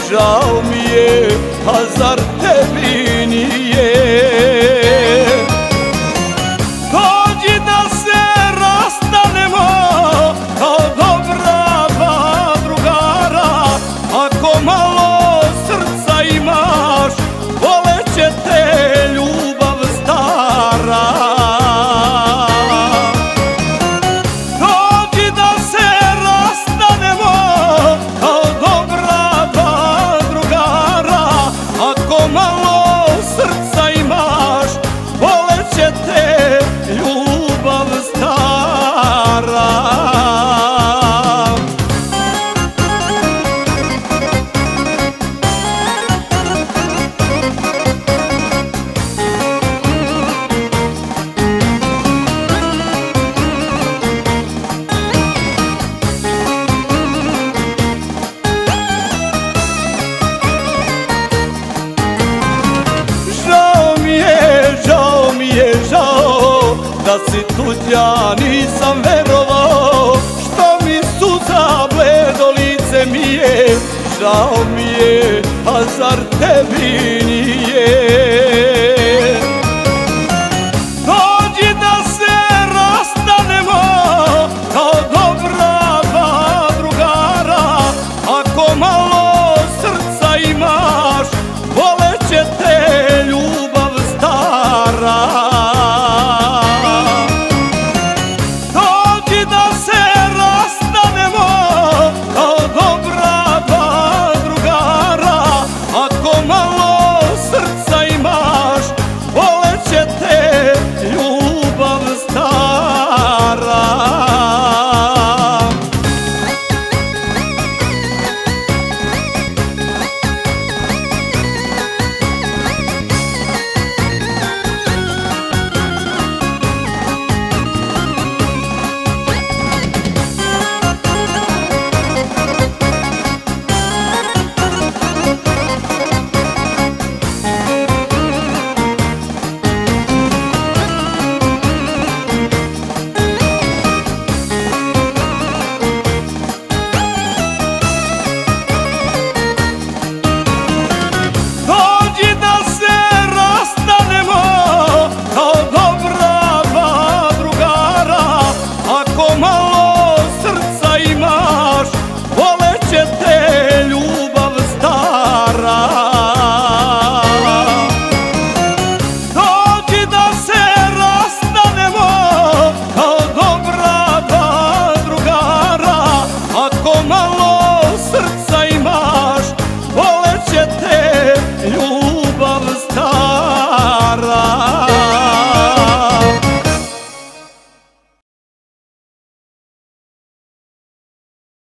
žao mi je, a zar tebi nije? Dođi da se rastanemo kao dobra dva drugara. Ako malo srca imaš, voleće te ljubav stara. Dođi da se rastanemo kao dobra dva drugara. Ako malo srca imaš, voleće te ljubav stara. Žao da si tuđa, nisam verovao, što mi suza bledo lice mi je. Žao mi je, a zar tebi nije?